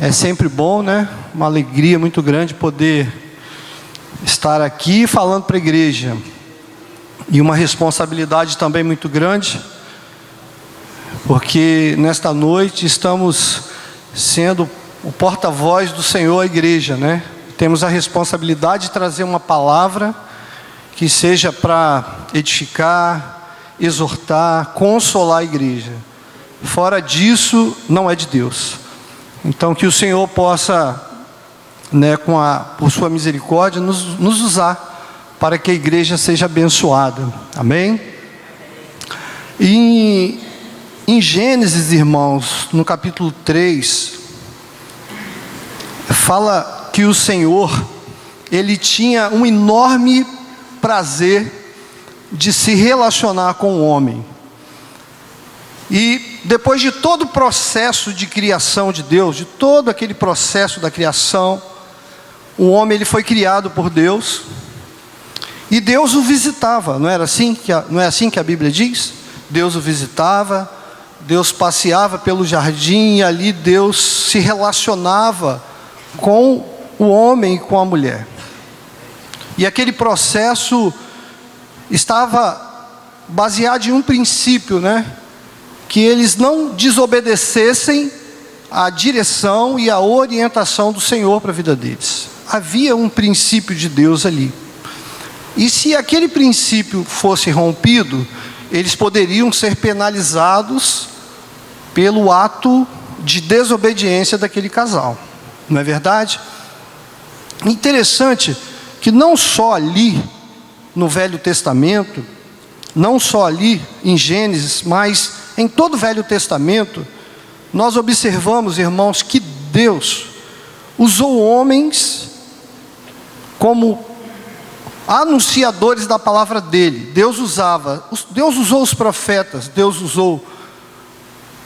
É sempre bom, né? Uma alegria muito grande poder estar aqui falando para a igreja. E uma responsabilidade também muito grande, porque nesta noite estamos sendo o porta-voz do Senhor à igreja, né? Temos a responsabilidade de trazer uma palavra que seja para edificar, exortar, consolar a igreja. Fora disso, não é de Deus. Então que o Senhor possa, né, por sua misericórdia, nos usar para que a igreja seja abençoada. Amém? E em Gênesis, irmãos, no capítulo 3, fala que o Senhor, Ele tinha um enorme prazer de se relacionar com o homem. E depois de todo o processo de criação de Deus, de todo aquele processo da criação, o homem ele foi criado por Deus, e Deus o visitava. Não é assim que a Bíblia diz? Deus o visitava, Deus passeava pelo jardim, e ali Deus se relacionava com o homem e com a mulher. E aquele processo estava baseado em um princípio, né? Que eles não desobedecessem a direção e a orientação do Senhor para a vida deles. Havia um princípio de Deus ali. E se aquele princípio fosse rompido, eles poderiam ser penalizados pelo ato de desobediência daquele casal. Não é verdade? Interessante que não só ali no Velho Testamento, não só ali em Gênesis, mas em todo o Velho Testamento, nós observamos, irmãos, que Deus usou homens como anunciadores da palavra dele. Deus usou os profetas, Deus usou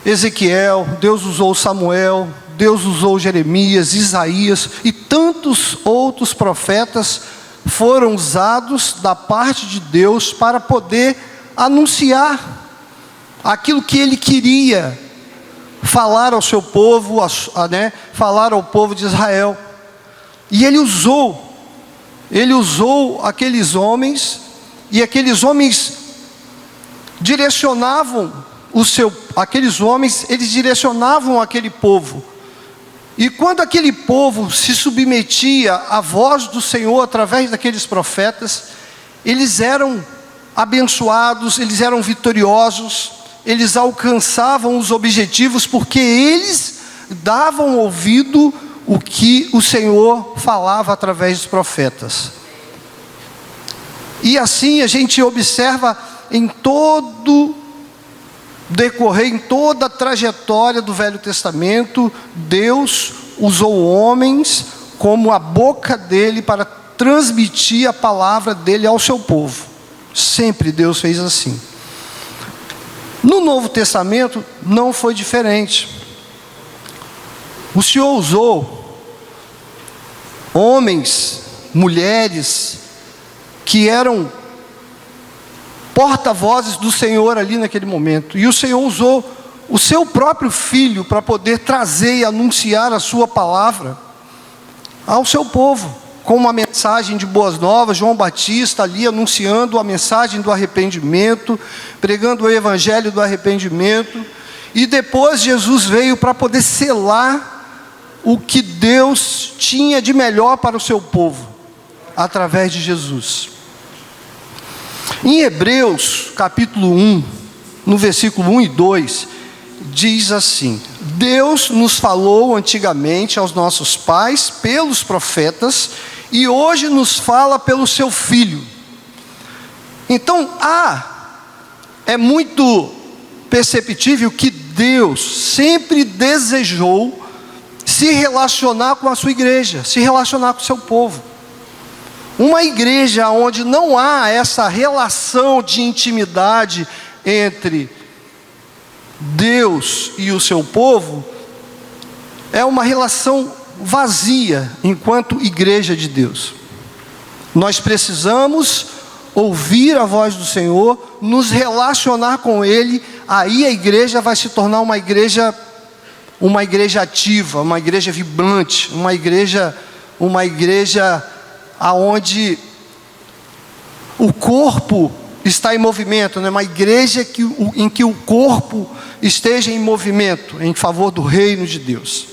Ezequiel, Deus usou Samuel, Deus usou Jeremias, Isaías e tantos outros profetas foram usados da parte de Deus para poder anunciar aquilo que Ele queria falar ao seu povo, falar ao povo de Israel. E Ele usou aqueles homens, e aqueles homens direcionavam eles direcionavam aquele povo. E quando aquele povo se submetia à voz do Senhor através daqueles profetas, eles eram abençoados, eles eram vitoriosos, eles alcançavam os objetivos, porque eles davam ouvido o que o Senhor falava através dos profetas. E assim a gente observa em todo decorrer, em toda a trajetória do Velho Testamento, Deus usou homens como a boca dele para transmitir a palavra dele ao seu povo. Sempre Deus fez assim. No Novo Testamento não foi diferente. O Senhor usou homens, mulheres que eram porta-vozes do Senhor ali naquele momento. E o Senhor usou o seu próprio Filho para poder trazer e anunciar a sua palavra ao seu povo, com uma mensagem de boas novas. João Batista ali anunciando a mensagem do arrependimento, pregando o evangelho do arrependimento. E depois Jesus veio para poder selar o que Deus tinha de melhor para o seu povo, através de Jesus. Em Hebreus, capítulo 1, no versículo 1 e 2, diz assim: Deus nos falou antigamente aos nossos pais pelos profetas, e hoje nos fala pelo seu Filho. Então, é muito perceptível que Deus sempre desejou se relacionar com a sua igreja, se relacionar com o seu povo. Uma igreja onde não há essa relação de intimidade entre Deus e o seu povo, é uma relação vazia enquanto igreja de Deus. Nós precisamos ouvir a voz do Senhor, nos relacionar com Ele, aí a igreja vai se tornar uma igreja uma igreja ativa, uma igreja vibrante, uma igreja aonde o corpo está em movimento, né? Uma igreja em que o corpo esteja em movimento, em favor do reino de Deus.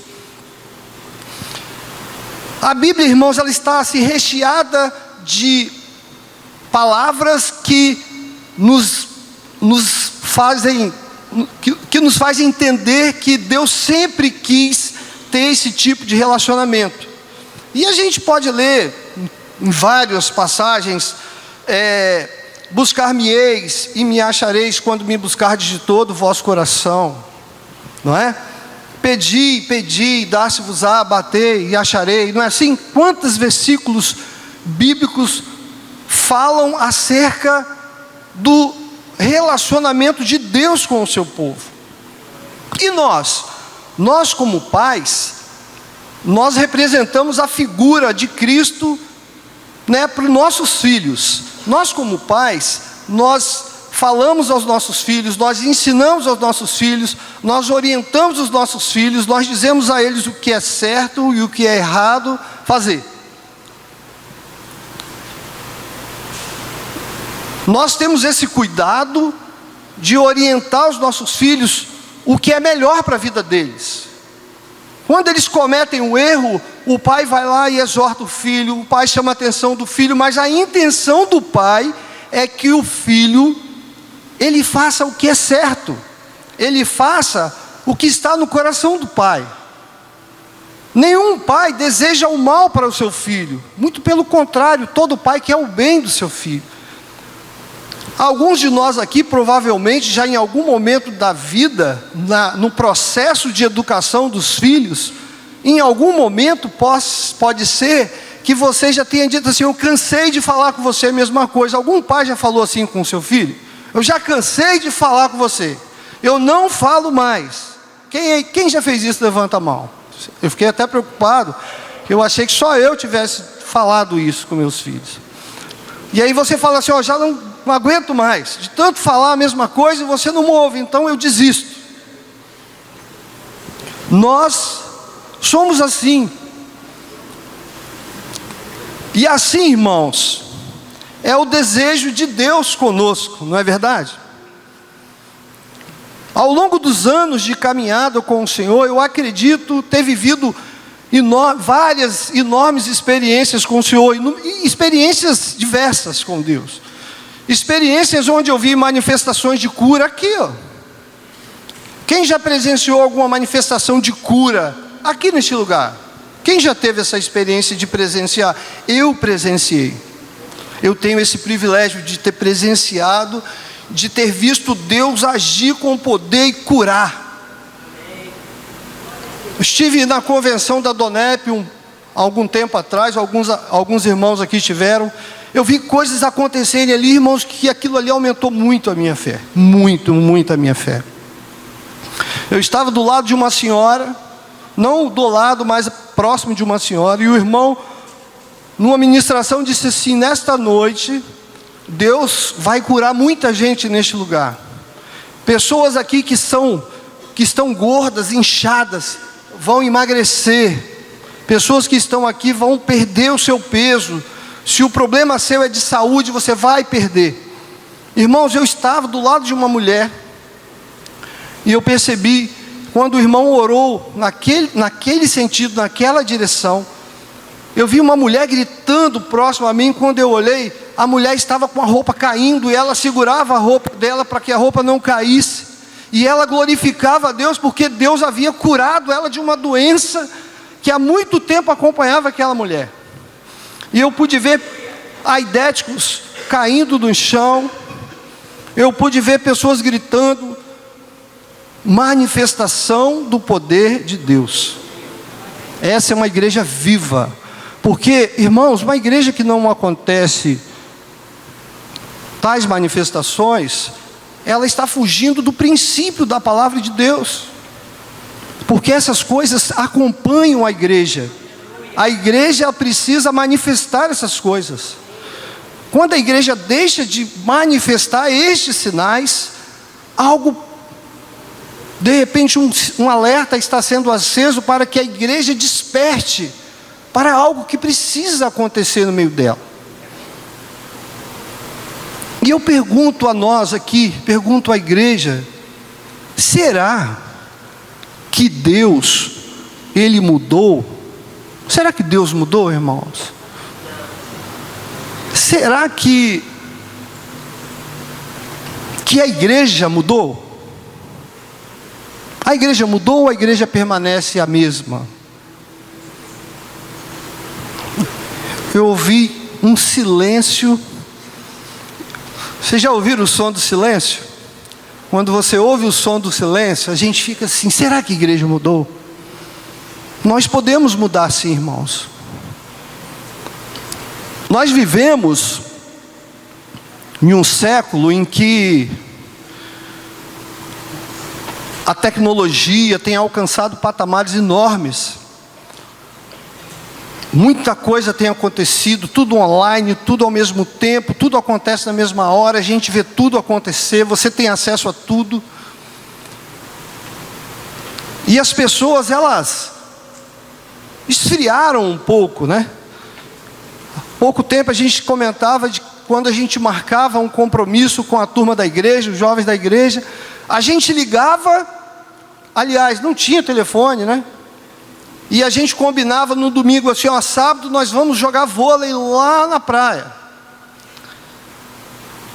A Bíblia, irmãos, ela está assim recheada de palavras que nos fazem entender que Deus sempre quis ter esse tipo de relacionamento. E a gente pode ler em várias passagens, buscar-me-eis e me achareis quando me buscardes de todo o vosso coração, não é? Pedi, dar-se-vos-á, batei e acharei, não é assim? Quantos versículos bíblicos falam acerca do relacionamento de Deus com o seu povo? E nós como pais, nós representamos a figura de Cristo, né, para os nossos filhos. Nós como pais, nós falamos aos nossos filhos, nós ensinamos aos nossos filhos, nós orientamos os nossos filhos, nós dizemos a eles o que é certo e o que é errado fazer. Nós temos esse cuidado de orientar os nossos filhos o que é melhor para a vida deles. Quando eles cometem um erro, o pai vai lá e exorta o filho, o pai chama a atenção do filho, mas a intenção do pai é que o filho, ele faça o que é certo, ele faça o que está no coração do pai. Nenhum pai deseja o mal para o seu filho, muito pelo contrário, todo pai quer o bem do seu filho. Alguns de nós aqui provavelmente já em algum momento da vida, no processo de educação dos filhos, em algum momento pode ser que você já tenha dito assim: eu cansei de falar com você a mesma coisa. Algum pai já falou assim com o seu filho? Eu já cansei de falar com você, eu não falo mais. Quem já fez isso? Levanta a mão. Eu fiquei até preocupado, eu achei que só eu tivesse falado isso com meus filhos. E aí você fala assim: ó, já não aguento mais, de tanto falar a mesma coisa e você não ouve, então eu desisto. Nós somos assim. E assim, irmãos, é o desejo de Deus conosco, não é verdade? Ao longo dos anos de caminhada com o Senhor, eu acredito ter vivido várias enormes experiências com o Senhor, e experiências diversas com Deus. Experiências onde eu vi manifestações de cura aqui, ó. Quem já presenciou alguma manifestação de cura aqui neste lugar? Quem já teve essa experiência de presenciar? Eu presenciei. Eu tenho esse privilégio de ter presenciado, de ter visto Deus agir com poder e curar. Eu estive na convenção da DONEP algum tempo atrás, alguns irmãos aqui estiveram. Eu vi coisas acontecerem ali, irmãos, que aquilo ali aumentou muito a minha fé. Muito a minha fé. Eu estava do lado de uma senhora, não do lado, mas próximo de uma senhora, e o irmão, numa ministração, disse assim: nesta noite, Deus vai curar muita gente neste lugar. Pessoas aqui que estão gordas, inchadas, vão emagrecer. Pessoas que estão aqui vão perder o seu peso. Se o problema seu é de saúde, você vai perder. Irmãos, eu estava do lado de uma mulher, e eu percebi, quando o irmão orou naquele sentido, naquela direção, eu vi uma mulher gritando próximo a mim. Quando eu olhei, a mulher estava com a roupa caindo, e ela segurava a roupa dela para que a roupa não caísse, e ela glorificava a Deus, porque Deus havia curado ela de uma doença que há muito tempo acompanhava aquela mulher. E eu pude ver aidéticos caindo no chão, eu pude ver pessoas gritando. Manifestação do poder de Deus. Essa é uma igreja viva. Porque, irmãos, uma igreja que não acontece tais manifestações, ela está fugindo do princípio da palavra de Deus. Porque essas coisas acompanham a igreja. A igreja precisa manifestar essas coisas. Quando a igreja deixa de manifestar estes sinais, algo De repente um alerta está sendo aceso para que a igreja desperte para algo que precisa acontecer no meio dela. E eu pergunto a nós aqui, pergunto à igreja: será que Deus, Ele mudou? Será que Deus mudou, irmãos? Será que a igreja mudou? A igreja mudou ou a igreja permanece a mesma? Eu ouvi um silêncio. Vocês já ouviram o som do silêncio? Quando você ouve o som do silêncio, a gente fica assim: será que a igreja mudou? Nós podemos mudar sim, irmãos. Nós vivemos em um século em que a tecnologia tem alcançado patamares enormes. Muita coisa tem acontecido, tudo online, tudo ao mesmo tempo, tudo acontece na mesma hora, a gente vê tudo acontecer, você tem acesso a tudo. E as pessoas, elas esfriaram um pouco, né? Há pouco tempo a gente comentava de quando a gente marcava um compromisso com a turma da igreja, os jovens da igreja, a gente ligava, aliás, não tinha telefone, né? E a gente combinava no domingo assim: ó, sábado nós vamos jogar vôlei lá na praia.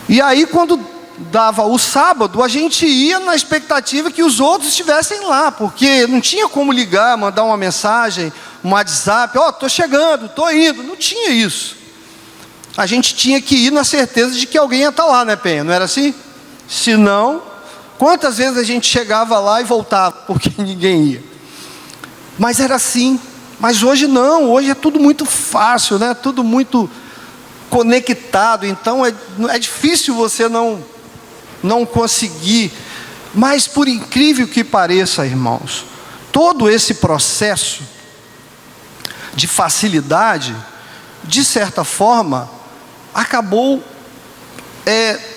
E aí quando dava o sábado, a gente ia na expectativa que os outros estivessem lá, porque não tinha como ligar, mandar uma mensagem, um WhatsApp: ó, estou chegando, estou indo. Não tinha isso. A gente tinha que ir na certeza de que alguém ia estar lá, né, Penha? Não era assim? Se não, quantas vezes a gente chegava lá e voltava, porque ninguém ia. Mas era assim. Mas hoje não, hoje é tudo muito fácil, né? Tudo muito conectado. Então é difícil você não conseguir. Mas por incrível que pareça, irmãos, todo esse processo de facilidade, de certa forma, acabou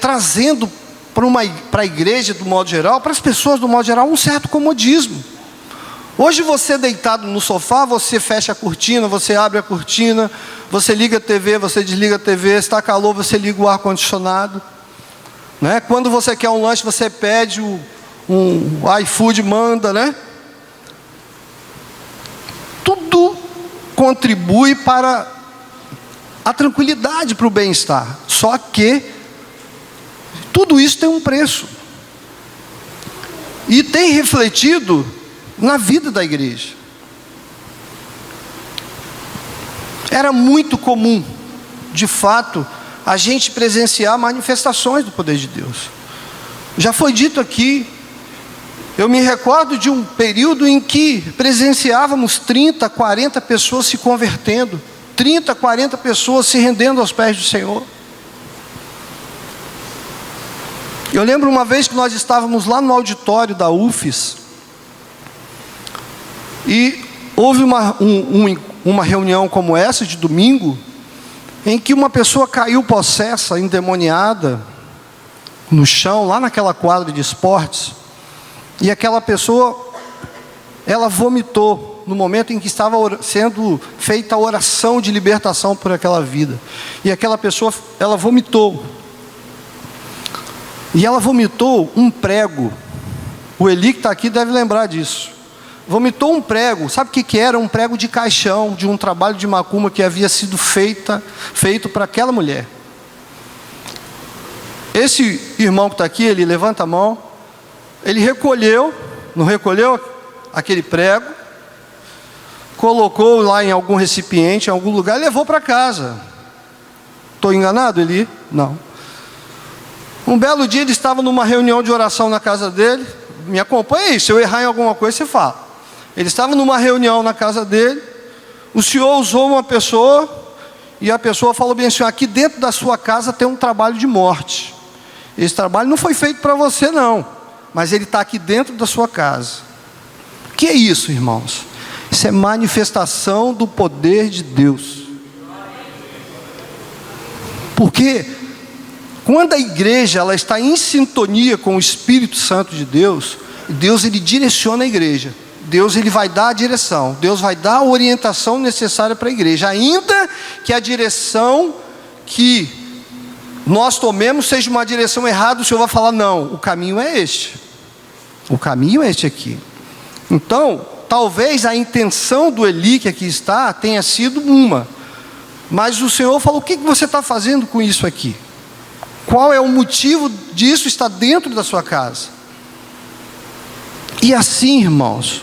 trazendo para a igreja, do modo geral, para as pessoas, do modo geral, um certo comodismo. Hoje você deitado no sofá, você fecha a cortina, você abre a cortina, você liga a TV, você desliga a TV, está calor, você liga o ar-condicionado, né? Quando você quer um lanche, você pede um iFood, manda, né? Tudo contribui para a tranquilidade, para o bem-estar. Só que tudo isso tem um preço. E tem refletido na vida da igreja. Era muito comum, de fato, a gente presenciar manifestações do poder de Deus. Já foi dito aqui, eu me recordo de um período em que presenciávamos 30, 40 pessoas se convertendo, 30, 40 pessoas se rendendo aos pés do Senhor. Eu lembro uma vez que nós estávamos lá no auditório da UFES, e houve uma reunião como essa, de domingo, em que uma pessoa caiu possessa, endemoniada, no chão, lá naquela quadra de esportes. E aquela pessoa, ela vomitou, no momento em que estava sendo feita a oração de libertação por aquela vida. E aquela pessoa, ela vomitou. E ela vomitou um prego. O Eli que está aqui deve lembrar disso. Vomitou um prego. Sabe o que era? Um prego de caixão, de um trabalho de macumba que havia sido feito para aquela mulher. Esse irmão que está aqui, ele levanta a mão. Ele recolheu, não recolheu aquele prego, colocou lá em algum recipiente, em algum lugar, e levou para casa. Estou enganado, Eli? Não. Um belo dia ele estava numa reunião de oração na casa dele. Me acompanha aí, se eu errar em alguma coisa, você fala. Ele estava numa reunião na casa dele. O Senhor usou uma pessoa, e a pessoa falou bem assim: aqui dentro da sua casa tem um trabalho de morte. Esse trabalho não foi feito para você não, mas ele está aqui dentro da sua casa. O que é isso, irmãos? Isso é manifestação do poder de Deus. Porque quando a igreja ela está em sintonia com o Espírito Santo de Deus, Deus, ele direciona a igreja. Deus, ele vai dar a direção. Deus vai dar a orientação necessária para a igreja. Ainda que a direção que nós tomemos seja uma direção errada, o Senhor vai falar, não, o caminho é este. O caminho é este aqui. Então, talvez a intenção do Eli, que aqui está, tenha sido uma. Mas o Senhor falou, o que você está fazendo com isso aqui? Qual é o motivo disso estar dentro da sua casa? E assim, irmãos,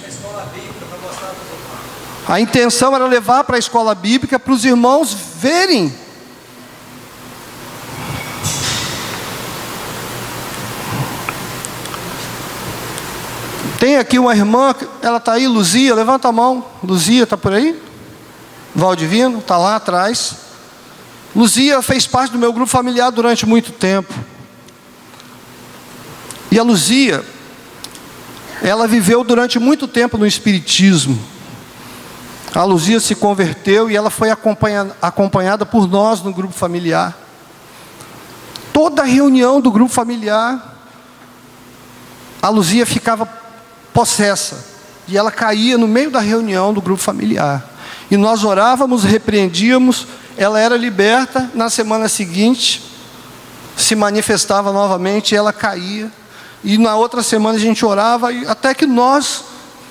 a intenção era levar para a escola bíblica, para os irmãos verem. Tem aqui uma irmã, ela está aí, Luzia, levanta a mão. Luzia, está por aí? Valdivino, está lá atrás. Luzia fez parte do meu grupo familiar durante muito tempo. E a Luzia, ela viveu durante muito tempo no espiritismo. A Luzia se converteu e ela foi acompanhada por nós no grupo familiar. Toda reunião do grupo familiar, a Luzia ficava possessa. E ela caía no meio da reunião do grupo familiar. E nós orávamos, repreendíamos, ela era liberta. Na semana seguinte, se manifestava novamente, ela caía. E na outra semana a gente orava, até que nós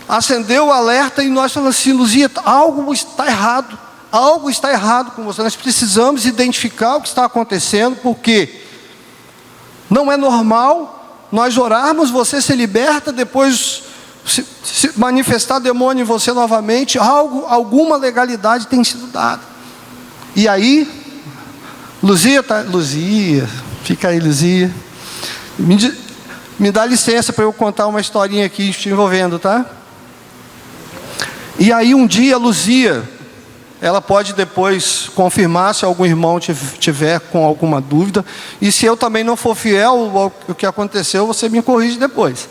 acendeu o alerta e nós falamos assim, Luzia, algo está errado com você. Nós precisamos identificar o que está acontecendo, porque não é normal nós orarmos, você se liberta, depois se manifestar demônio em você novamente, alguma legalidade tem sido dada. E aí, Luzia, fica aí, Luzia, me dá licença para eu contar uma historinha aqui te envolvendo, tá? E aí um dia, Luzia, ela pode depois confirmar se algum irmão tiver com alguma dúvida, e se eu também não for fiel ao que aconteceu, você me corrige depois.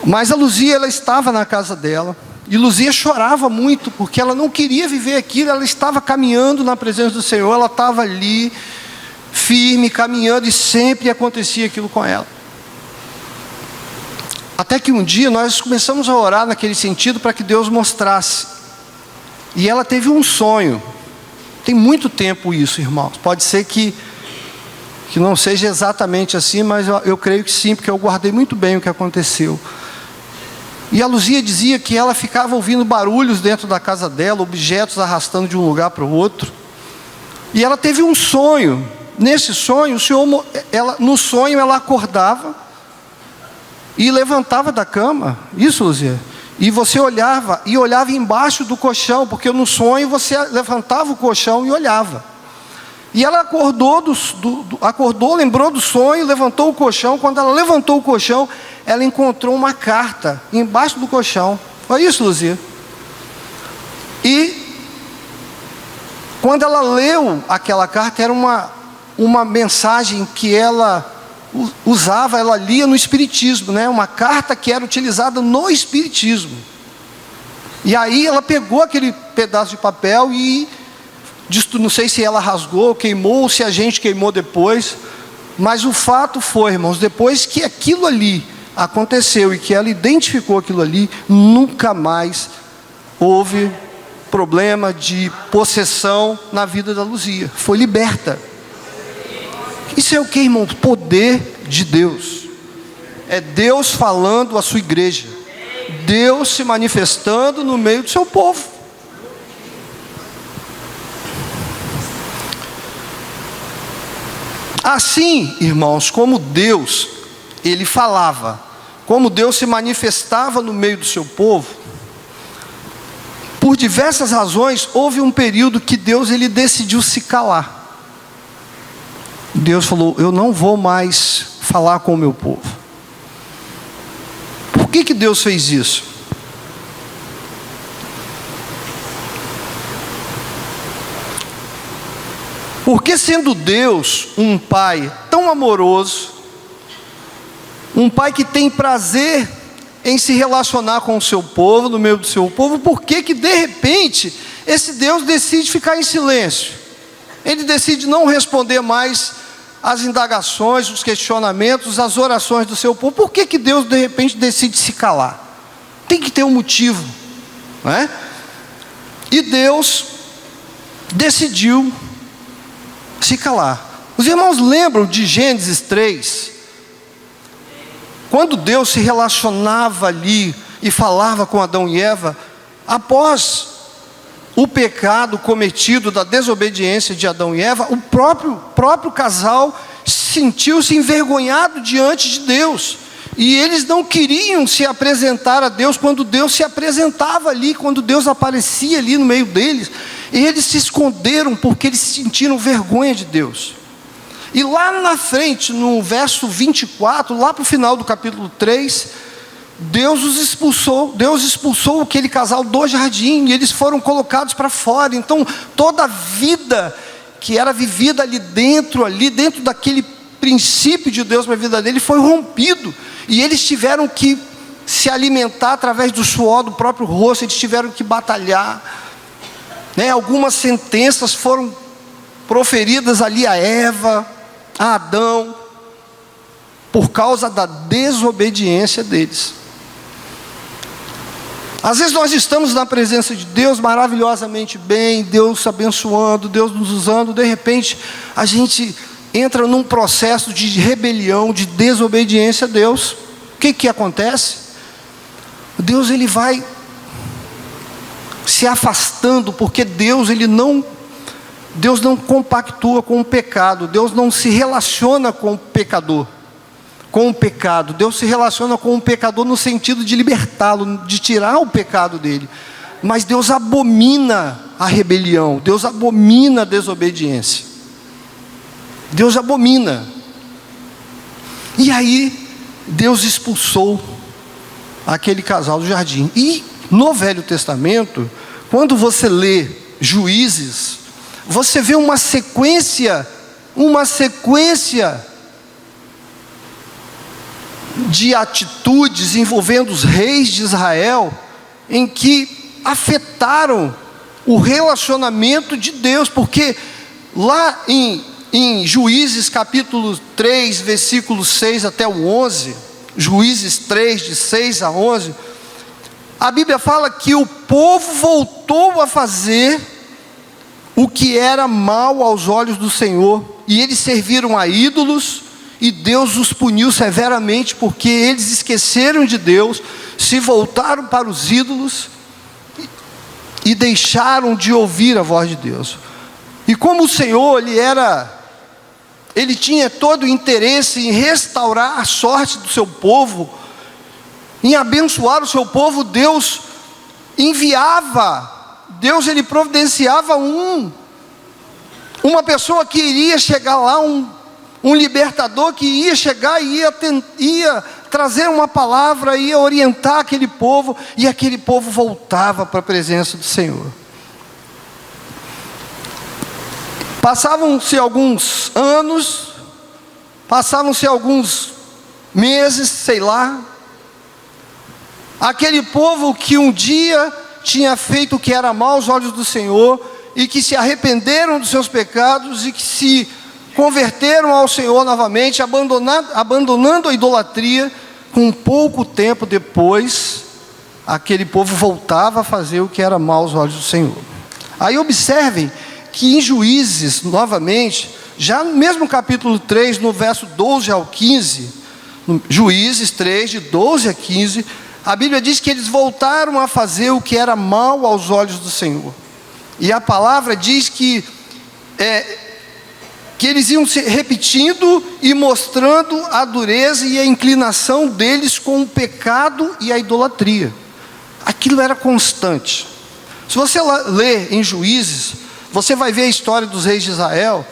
Mas a Luzia, ela estava na casa dela, e Luzia chorava muito, porque ela não queria viver aquilo, ela estava caminhando na presença do Senhor, ela estava ali, firme, caminhando, e sempre acontecia aquilo com ela. Até que um dia nós começamos a orar naquele sentido para que Deus mostrasse. E ela teve um sonho. Tem muito tempo isso, irmãos. Pode ser que não seja exatamente assim, mas eu creio que sim, porque eu guardei muito bem o que aconteceu. E a Luzia dizia que ela ficava ouvindo barulhos dentro da casa dela, objetos arrastando de um lugar para o outro. E ela teve um sonho. Nesse sonho, no sonho ela acordava e levantava da cama, isso, Luzia, e você olhava embaixo do colchão, porque no sonho você levantava o colchão e olhava. E ela acordou, lembrou do sonho, levantou o colchão. Quando ela levantou o colchão, ela encontrou uma carta embaixo do colchão. Foi isso, Luzia? E quando ela leu aquela carta, era uma mensagem que ela usava, ela lia no espiritismo, né? Uma carta que era utilizada no espiritismo. E aí ela pegou aquele pedaço de papel e não sei se ela rasgou, queimou, ou se a gente queimou depois, mas o fato foi, irmãos, depois que aquilo ali aconteceu e que ela identificou aquilo ali, nunca mais houve problema de possessão na vida da Luzia. Foi liberta. Isso é o que, irmão? Poder de Deus. É Deus falando à sua igreja. Deus se manifestando no meio do seu povo. Assim, irmãos, como Deus, Ele falava, como Deus se manifestava no meio do seu povo, por diversas razões, houve um período que Deus, Ele decidiu se calar. Deus falou, eu não vou mais falar com o meu povo. Por que Deus fez isso? Porque sendo Deus um Pai tão amoroso, um Pai que tem prazer em se relacionar com o seu povo, no meio do seu povo, por que de repente esse Deus decide ficar em silêncio? Ele decide não responder mais as indagações, os questionamentos, as orações do seu povo. Por que que Deus de repente decide se calar? Tem que ter um motivo, não é? E Deus decidiu se calar. Os irmãos lembram de Gênesis 3? Quando Deus se relacionava ali e falava com Adão e Eva, após o pecado cometido da desobediência de Adão e Eva, o próprio casal sentiu-se envergonhado diante de Deus. E eles não queriam se apresentar a Deus quando Deus se apresentava ali, quando Deus aparecia ali no meio deles. E eles se esconderam porque eles sentiram vergonha de Deus. E lá na frente, no verso 24, lá para o final do capítulo 3, Deus expulsou aquele casal do jardim, e eles foram colocados para fora. Então toda a vida que era vivida ali dentro daquele princípio de Deus para a vida dele, foi rompido, e eles tiveram que se alimentar através do suor do próprio rosto, eles tiveram que batalhar, né? Algumas sentenças foram proferidas ali a Eva, a Adão, por causa da desobediência deles. Às vezes nós estamos na presença de Deus maravilhosamente bem, Deus abençoando, Deus nos usando, de repente a gente entra num processo de rebelião, de desobediência a Deus. O que acontece? Deus ele vai se afastando, porque Deus não compactua com o pecado, Deus não se relaciona com o pecador, com o pecado. Deus se relaciona com o pecador no sentido de libertá-lo, de tirar o pecado dele. Mas Deus abomina a rebelião, Deus abomina a desobediência. Deus abomina. E aí, Deus expulsou aquele casal do jardim. E no Velho Testamento, quando você lê Juízes, você vê uma sequência de atitudes envolvendo os reis de Israel, em que afetaram o relacionamento de Deus, porque lá em Juízes capítulo 3, versículos 6 até o 11, Juízes 3, de 6 a 11, a Bíblia fala que o povo voltou a fazer o que era mal aos olhos do Senhor, e eles serviram a ídolos, e Deus os puniu severamente, porque eles esqueceram de Deus, se voltaram para os ídolos, e deixaram de ouvir a voz de Deus. E como o Senhor, Ele tinha todo o interesse em restaurar a sorte do seu povo, em abençoar o seu povo, Deus ele providenciava uma pessoa que iria chegar lá, um libertador que ia chegar e ia trazer uma palavra, ia orientar aquele povo, e aquele povo voltava para a presença do Senhor. Passavam-se alguns anos, passavam-se alguns meses, sei lá. Aquele povo que um dia tinha feito o que era mal aos olhos do Senhor, e que se arrependeram dos seus pecados, e que se converteram ao Senhor novamente, abandonando a idolatria, com pouco tempo depois, aquele povo voltava a fazer o que era mal aos olhos do Senhor. Aí observem que em Juízes, novamente, já no mesmo capítulo 3, no verso 12 ao 15, Juízes 3, de 12 a 15, a Bíblia diz que eles voltaram a fazer o que era mal aos olhos do Senhor. E a palavra diz que eles iam se repetindo e mostrando a dureza e a inclinação deles com o pecado e a idolatria. Aquilo era constante. Se você ler em Juízes, você vai ver a história dos reis de Israel.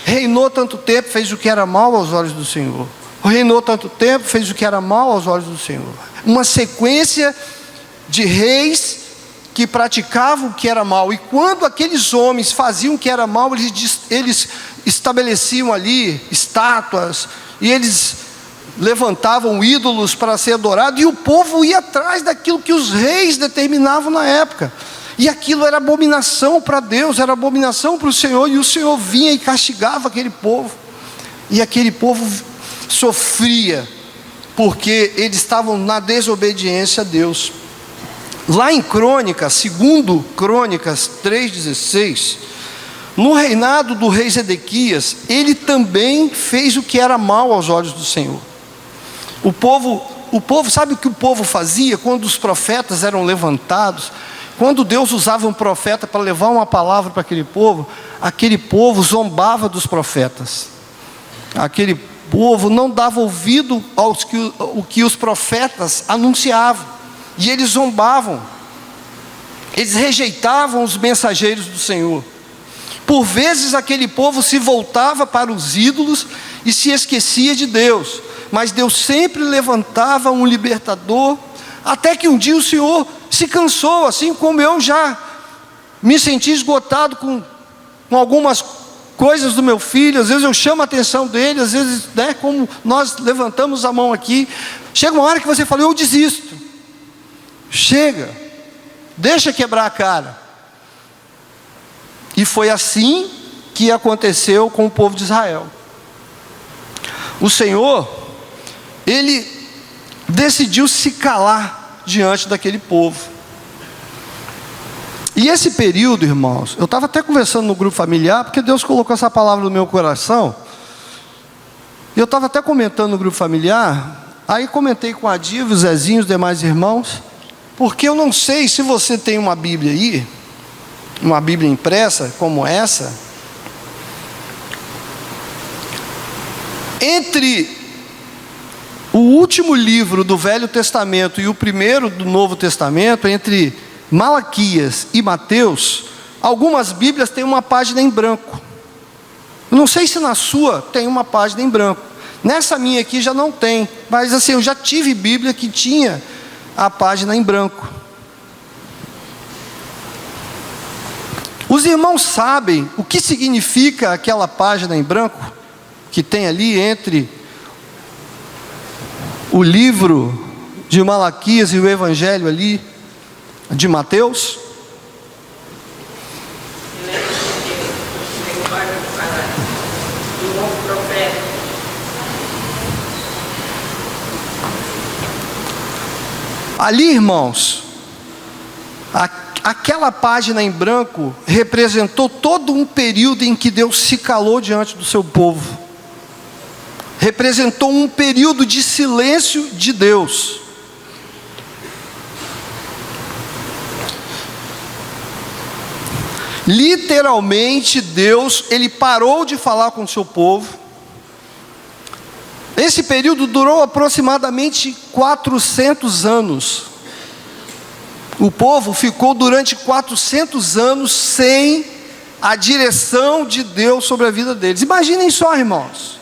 Reinou tanto tempo, fez o que era mal aos olhos do Senhor. Reinou tanto tempo, fez o que era mal aos olhos do Senhor. Uma sequência de reis que praticavam o que era mal. E quando aqueles homens faziam o que era mal, eles estabeleciam ali estátuas, e eles levantavam ídolos para ser adorado, e o povo ia atrás daquilo que os reis determinavam na época. E aquilo era abominação para Deus, era abominação para o Senhor, e o Senhor vinha e castigava aquele povo. E aquele povo sofria, porque eles estavam na desobediência a Deus. Lá em Crônicas, segundo Crônicas 3,16, no reinado do rei Zedequias, ele também fez o que era mal aos olhos do Senhor. O povo, sabe o que o povo fazia quando os profetas eram levantados? Quando Deus usava um profeta para levar uma palavra para aquele povo zombava dos profetas. Aquele povo não dava ouvido ao que os profetas anunciavam, e eles zombavam, eles rejeitavam os mensageiros do Senhor. Por vezes aquele povo se voltava para os ídolos e se esquecia de Deus, mas Deus sempre levantava um libertador, até que um dia o Senhor se cansou, assim como eu já me senti esgotado com algumas coisas do meu filho. Às vezes eu chamo a atenção dele, às vezes, como nós levantamos a mão aqui, chega uma hora que você fala: eu desisto, chega, deixa quebrar a cara. E foi assim que aconteceu com o povo de Israel. O Senhor, Ele decidiu se calar diante daquele povo. E esse período, irmãos, eu estava até conversando no grupo familiar, porque Deus colocou essa palavra no meu coração. Eu estava até comentando no grupo familiar, aí comentei com a Diva, o Zezinho, os demais irmãos, porque eu não sei se você tem uma Bíblia aí, uma Bíblia impressa como essa. Entre o último livro do Velho Testamento e o primeiro do Novo Testamento, entre Malaquias e Mateus, algumas Bíblias têm uma página em branco. Eu não sei se na sua tem uma página em branco. Nessa minha aqui já não tem, mas assim, eu já tive Bíblia que tinha a página em branco. Os irmãos sabem o que significa aquela página em branco que tem ali entre o livro de Malaquias e o Evangelho ali de Mateus? Ali, irmãos, aquela página em branco representou todo um período em que Deus se calou diante do seu povo. Representou um período de silêncio de Deus. Literalmente Deus, Ele parou de falar com o seu povo. Esse período durou aproximadamente 400 anos. O povo ficou durante 400 anos sem a direção de Deus sobre a vida deles. Imaginem só, irmãos,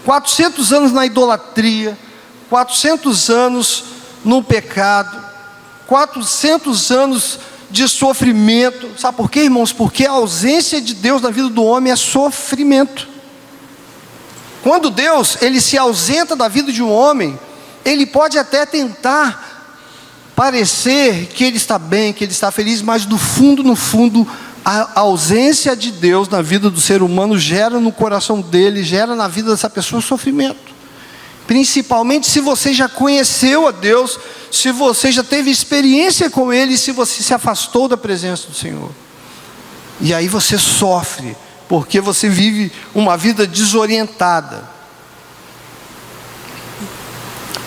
400 anos na idolatria, 400 anos no pecado, 400 anos de sofrimento. Sabe por quê, irmãos? Porque a ausência de Deus na vida do homem é sofrimento. Quando Deus, Ele se ausenta da vida de um homem, Ele pode até tentar parecer que ele está bem, que ele está feliz, mas no fundo, a ausência de Deus na vida do ser humano gera no coração dele, gera na vida dessa pessoa sofrimento. Principalmente se você já conheceu a Deus, se você já teve experiência com Ele, se você se afastou da presença do Senhor. E aí você sofre, porque você vive uma vida desorientada.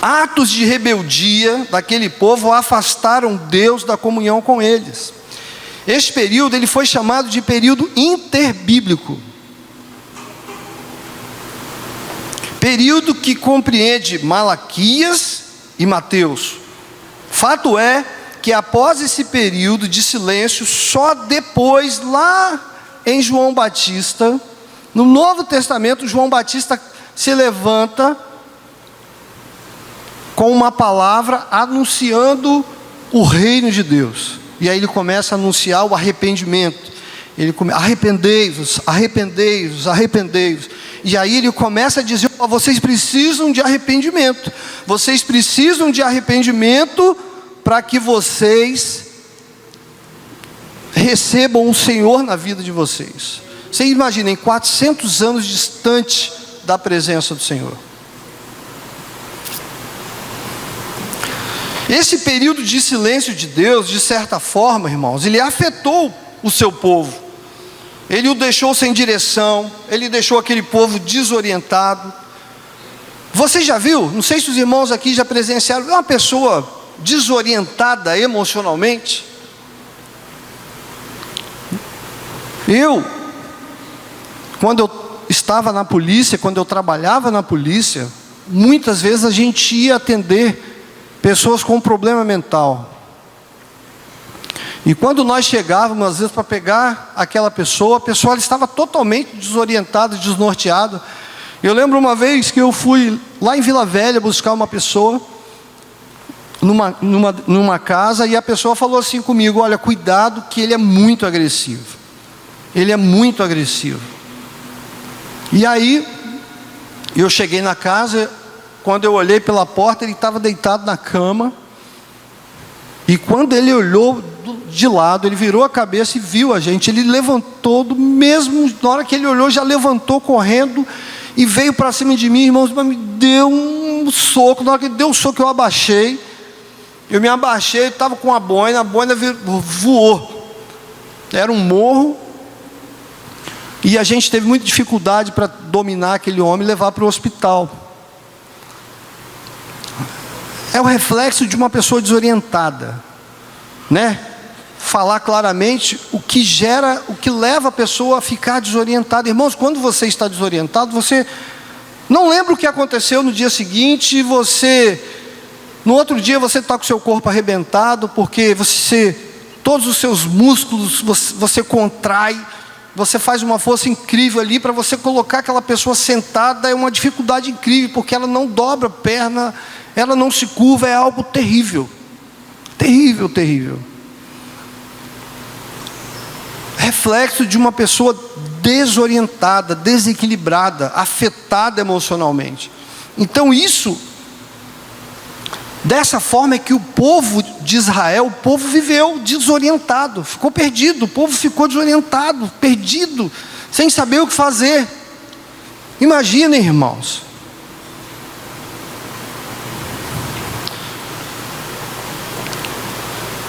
Atos de rebeldia daquele povo afastaram Deus da comunhão com eles. Este período, ele foi chamado de período interbíblico. Período que compreende Malaquias e Mateus. Fato é que após esse período de silêncio, só depois, lá em João Batista, no Novo Testamento, João Batista se levanta com uma palavra anunciando o reino de Deus. E aí ele começa a anunciar o arrependimento. Ele começa: arrependei-vos, arrependei-vos, arrependei-vos. E aí ele começa a dizer: vocês precisam de arrependimento. Vocês precisam de arrependimento para que vocês recebam o Senhor na vida de vocês. Vocês imaginem, 400 anos distante da presença do Senhor. Esse período de silêncio de Deus, de certa forma, irmãos, ele afetou o seu povo. Ele o deixou sem direção, ele deixou aquele povo desorientado. Você já viu, não sei se os irmãos aqui já presenciaram, uma pessoa desorientada emocionalmente? Quando eu estava na polícia, quando eu trabalhava na polícia, muitas vezes a gente ia atender pessoas com problema mental. E quando nós chegávamos, às vezes, para pegar aquela pessoa, a pessoa estava totalmente desorientada, desnorteada. Eu lembro uma vez que eu fui lá em Vila Velha buscar uma pessoa, numa casa, e a pessoa falou assim comigo: olha, cuidado que ele é muito agressivo. Ele é muito agressivo. E aí, eu cheguei na casa. Quando eu olhei pela porta, ele estava deitado na cama. E quando ele olhou de lado, ele virou a cabeça e viu a gente. Ele levantou, na hora que ele olhou, já levantou correndo e veio para cima de mim, irmãos, mas me deu um soco. Na hora que ele deu o soco, eu abaixei. Eu me abaixei, estava com a boina voou. Era um morro. E a gente teve muita dificuldade para dominar aquele homem e levar para o hospital. É o reflexo de uma pessoa desorientada, né? Falar claramente o que leva a pessoa a ficar desorientada. Irmãos, quando você está desorientado, você não lembra o que aconteceu no dia seguinte, no outro dia você está com o seu corpo arrebentado, porque todos os seus músculos, você contrai, você faz uma força incrível ali, para você colocar aquela pessoa sentada, é uma dificuldade incrível, porque ela não dobra a perna, ela não se curva, é algo terrível. Terrível, terrível. Reflexo de uma pessoa desorientada, desequilibrada, afetada emocionalmente. Então dessa forma é que o povo de Israel, o povo viveu desorientado, ficou perdido, o povo ficou desorientado, perdido, sem saber o que fazer. Imaginem, irmãos.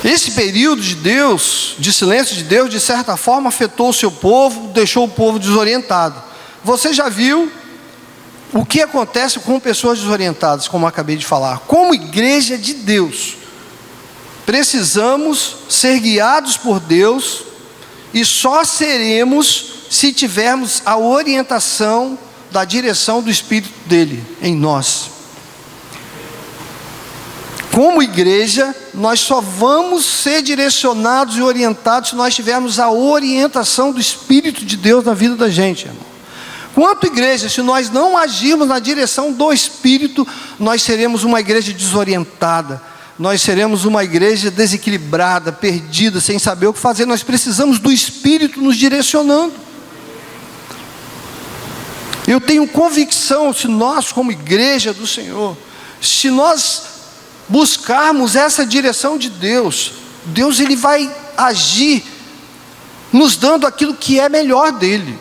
Esse período de silêncio de Deus, de certa forma, afetou o seu povo, deixou o povo desorientado. Você já viu o que acontece com pessoas desorientadas, como eu acabei de falar? Como igreja de Deus, precisamos ser guiados por Deus, e só seremos se tivermos a orientação da direção do Espírito dele em nós. Como igreja, nós só vamos ser direcionados e orientados se nós tivermos a orientação do Espírito de Deus na vida da gente, irmão. Quanto igreja, se nós não agirmos na direção do Espírito, nós seremos uma igreja desorientada, nós seremos uma igreja desequilibrada, perdida, sem saber o que fazer. Nós precisamos do Espírito nos direcionando. Eu tenho convicção, se nós como igreja do Senhor, se nós buscarmos essa direção de Deus, Deus ele vai agir, nos dando aquilo que é melhor dele.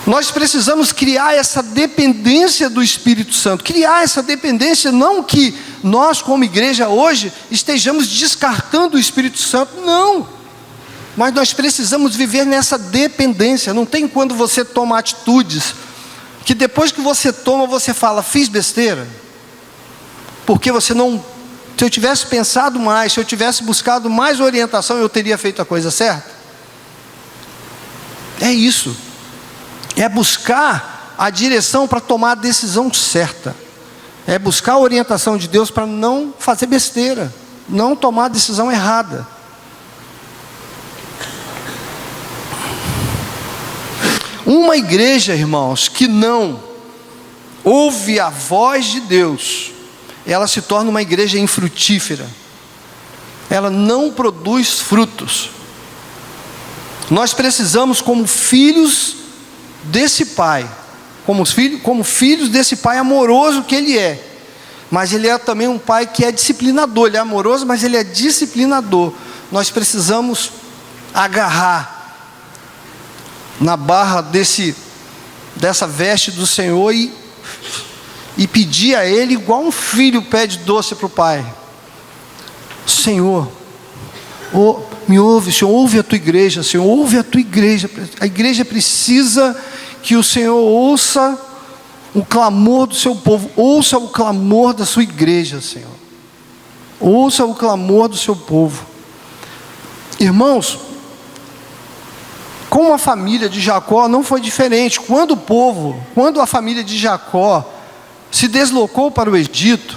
Nós precisamos criar essa dependência do Espírito Santo, criar essa dependência, não que nós como igreja hoje estejamos descartando o Espírito Santo, não, mas nós precisamos viver nessa dependência. Não tem quando você toma atitudes, que depois que você toma, você fala, fiz besteira, porque se eu tivesse pensado mais, se eu tivesse buscado mais orientação, eu teria feito a coisa certa. É isso. É buscar a direção para tomar a decisão certa. É buscar a orientação de Deus para não fazer besteira, não tomar a decisão errada. Uma igreja, irmãos, que não ouve a voz de Deus, ela se torna uma igreja infrutífera. Ela não produz frutos. Nós precisamos, como filhos desse Pai, como filhos desse Pai amoroso que Ele é, mas Ele é também um Pai que é disciplinador. Ele é amoroso, mas Ele é disciplinador. Nós precisamos agarrar na barra dessa veste do Senhor e pedir a Ele, igual um filho pede doce para o pai: Senhor, me ouve, Senhor, ouve a tua igreja, Senhor, ouve a tua igreja. A igreja precisa que o Senhor ouça o clamor do seu povo, ouça o clamor da sua igreja, Senhor, ouça o clamor do seu povo. Irmãos, com a família de Jacó não foi diferente. Quando a família de Jacó se deslocou para o Egito,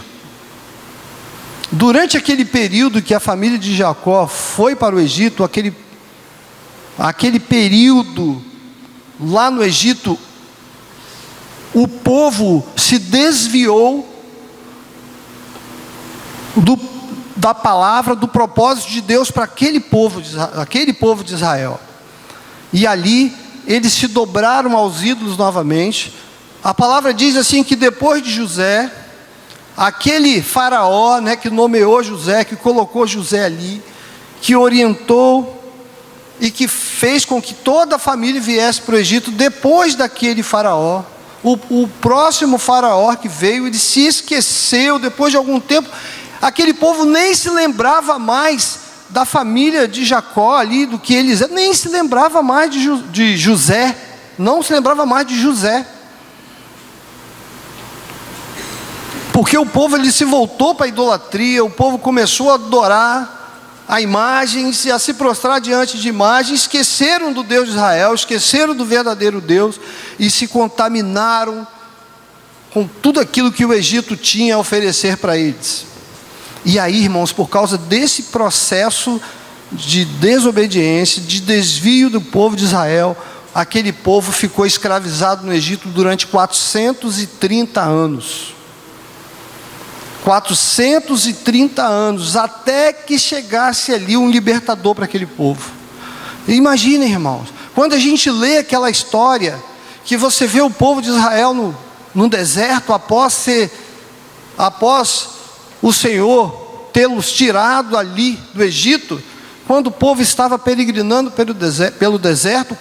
durante aquele período que a família de Jacó foi para o Egito, aquele período lá no Egito, o povo se desviou da palavra, do propósito de Deus para aquele povo de Israel. E ali eles se dobraram aos ídolos novamente. A palavra diz assim que depois de José, aquele faraó, que nomeou José, que colocou José ali, que orientou e que fez com que toda a família viesse para o Egito, depois daquele faraó, o próximo faraó que veio, ele se esqueceu. Depois de algum tempo, aquele povo nem se lembrava mais da família de Jacó ali, do que eles eram, nem se lembrava mais de José, não se lembrava mais de José, porque o povo ele se voltou para a idolatria. O povo começou a adorar a imagens e a se prostrar diante de imagens, esqueceram do Deus de Israel, esqueceram do verdadeiro Deus e se contaminaram com tudo aquilo que o Egito tinha a oferecer para eles. E aí, irmãos, por causa desse processo de desobediência, de desvio do povo de Israel, aquele povo ficou escravizado no Egito durante 430 anos. 430 anos, até que chegasse ali um libertador para aquele povo. Imaginem, irmãos, quando a gente lê aquela história, que você vê o povo de Israel no deserto, após o Senhor tê-los tirado ali do Egito, quando o povo estava peregrinando pelo deserto,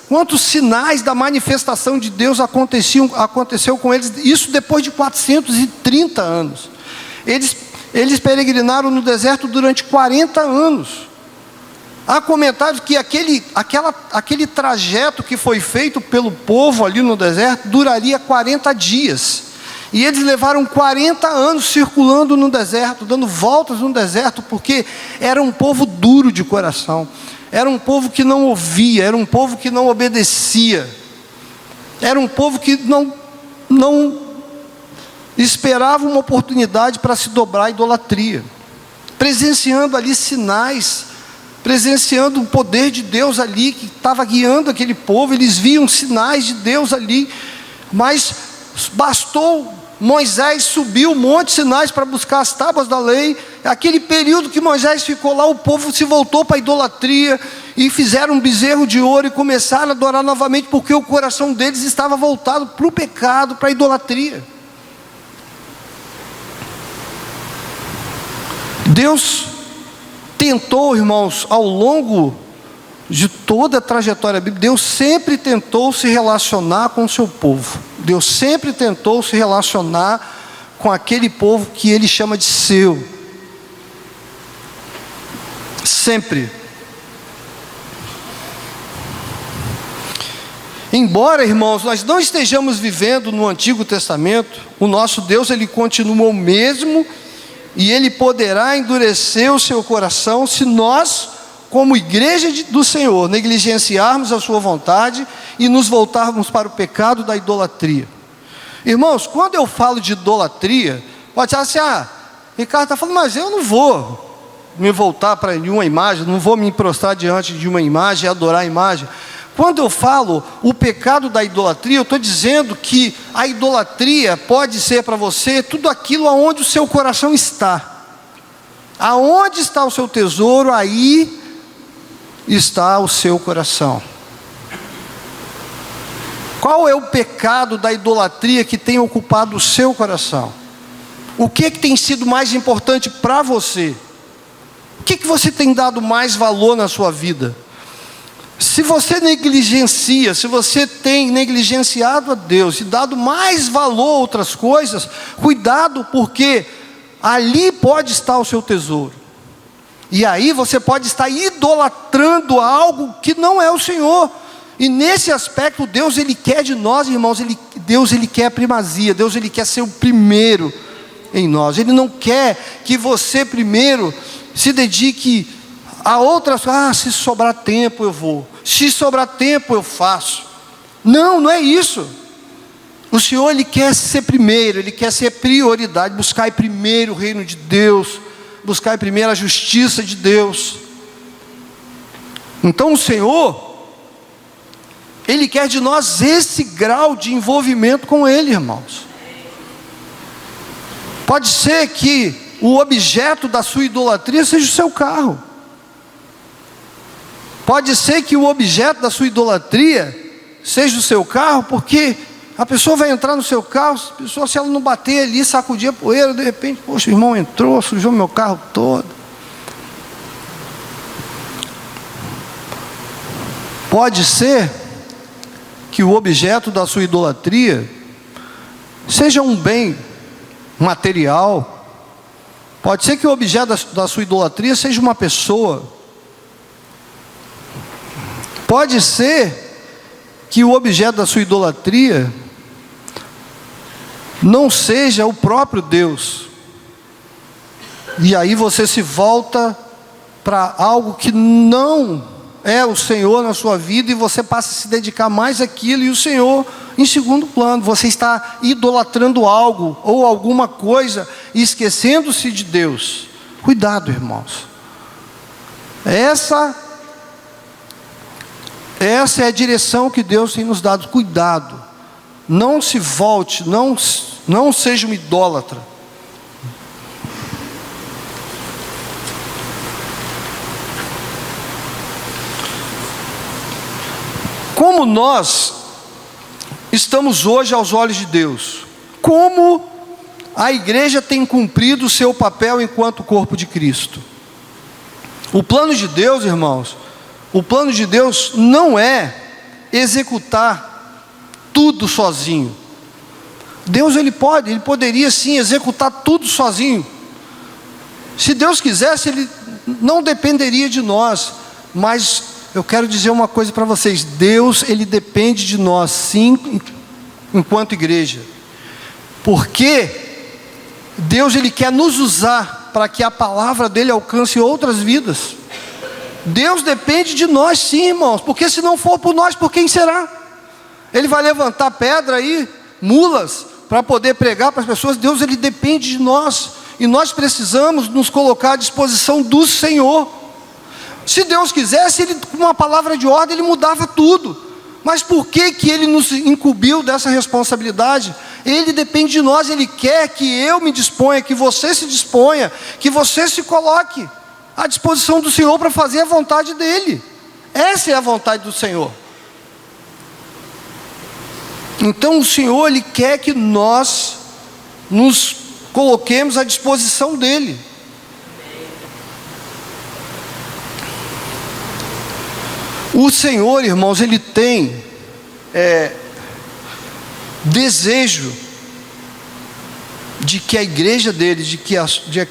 quantos sinais da manifestação de Deus aconteceu com eles, isso depois de 430 anos. Eles peregrinaram no deserto durante 40 anos. Há comentários que aquele trajeto que foi feito pelo povo ali no deserto duraria 40 dias. E eles levaram 40 anos circulando no deserto, dando voltas no deserto, porque era um povo duro de coração, era um povo que não ouvia, era um povo que não obedecia, era um povo que não esperava uma oportunidade para se dobrar à idolatria, presenciando ali sinais, presenciando o poder de Deus ali, que estava guiando aquele povo. Eles viam sinais de Deus ali, mas bastou Moisés subir o monte Sinai para buscar as tábuas da lei. Aquele período que Moisés ficou lá, o povo se voltou para a idolatria e fizeram um bezerro de ouro e começaram a adorar novamente, porque o coração deles estava voltado para o pecado, para a idolatria. Deus tentou, irmãos, ao longo de toda a trajetória bíblica, Deus sempre tentou se relacionar com o seu povo. Deus sempre tentou se relacionar com aquele povo que Ele chama de seu. Sempre. Embora, irmãos, nós não estejamos vivendo no Antigo Testamento, o nosso Deus, Ele continua o mesmo, e Ele poderá endurecer o seu coração se nós, como igreja do Senhor, negligenciarmos a sua vontade e nos voltarmos para o pecado da idolatria. Irmãos, quando eu falo de idolatria, pode ser assim: Ricardo está falando, mas eu não vou me voltar para nenhuma imagem, não vou me prostrar diante de uma imagem e adorar a imagem. Quando eu falo o pecado da idolatria, eu estou dizendo que a idolatria pode ser para você tudo aquilo aonde o seu coração está. Aonde está o seu tesouro, aí está o seu coração. Qual é o pecado da idolatria que tem ocupado o seu coração? O que tem sido mais importante para você? O que você tem dado mais valor na sua vida? Se você negligencia, se você tem negligenciado a Deus e dado mais valor a outras coisas, cuidado, porque ali pode estar o seu tesouro. E aí você pode estar idolatrando algo que não é o Senhor. E nesse aspecto, Deus, Ele quer de nós, irmãos, Deus, Ele quer a primazia, Deus, Ele quer ser o primeiro em nós. Ele não quer que você primeiro se dedique a outras coisas. Se sobrar tempo eu vou, se sobrar tempo eu faço. Não, não é isso. O Senhor, Ele quer ser primeiro, Ele quer ser prioridade. Buscar primeiro o reino de Deus, buscar primeiro a justiça de Deus. Então o Senhor, Ele quer de nós esse grau de envolvimento com Ele, irmãos. Pode ser que o objeto da sua idolatria seja o seu carro. Pode ser que o objeto da sua idolatria seja o seu carro, porque a pessoa vai entrar no seu carro, a pessoa, se ela não bater ali, sacudir a poeira, de repente, poxa, o irmão entrou, sujou meu carro todo. Pode ser que o objeto da sua idolatria seja um bem material. Pode ser que o objeto da sua idolatria seja uma pessoa. Pode ser que o objeto da sua idolatria não seja o próprio Deus. E aí você se volta para algo que não é o Senhor na sua vida, e você passa a se dedicar mais àquilo, e o Senhor em segundo plano. Você está idolatrando algo ou alguma coisa e esquecendo-se de Deus. Cuidado, irmãos. Essa é a direção que Deus tem nos dado. Cuidado, não se volte, não seja um idólatra. Como nós estamos hoje aos olhos de Deus? Como a igreja tem cumprido o seu papel enquanto corpo de Cristo? O plano de Deus, irmãos, o plano de Deus não é executar tudo sozinho. Deus, Ele poderia sim executar tudo sozinho. Se Deus quisesse, Ele não dependeria de nós. Mas eu quero dizer uma coisa para vocês: Deus, Ele depende de nós sim, enquanto igreja. Porque Deus, Ele quer nos usar para que a palavra dEle alcance outras vidas. Deus depende de nós sim, irmãos, porque se não for por nós, por quem será? Ele vai levantar pedra aí, mulas, para poder pregar para as pessoas. Deus, Ele depende de nós, e nós precisamos nos colocar à disposição do Senhor. Se Deus quisesse, Ele, com uma palavra de ordem, Ele mudava tudo. Mas por que Ele nos incumbiu dessa responsabilidade? Ele depende de nós. Ele quer que eu me disponha, que você se disponha, que você se coloque à disposição do Senhor para fazer a vontade dEle. Essa é a vontade do Senhor. Então o Senhor, Ele quer que nós nos coloquemos à disposição dEle. O Senhor, irmãos, Ele tem desejo de que a igreja dele, de que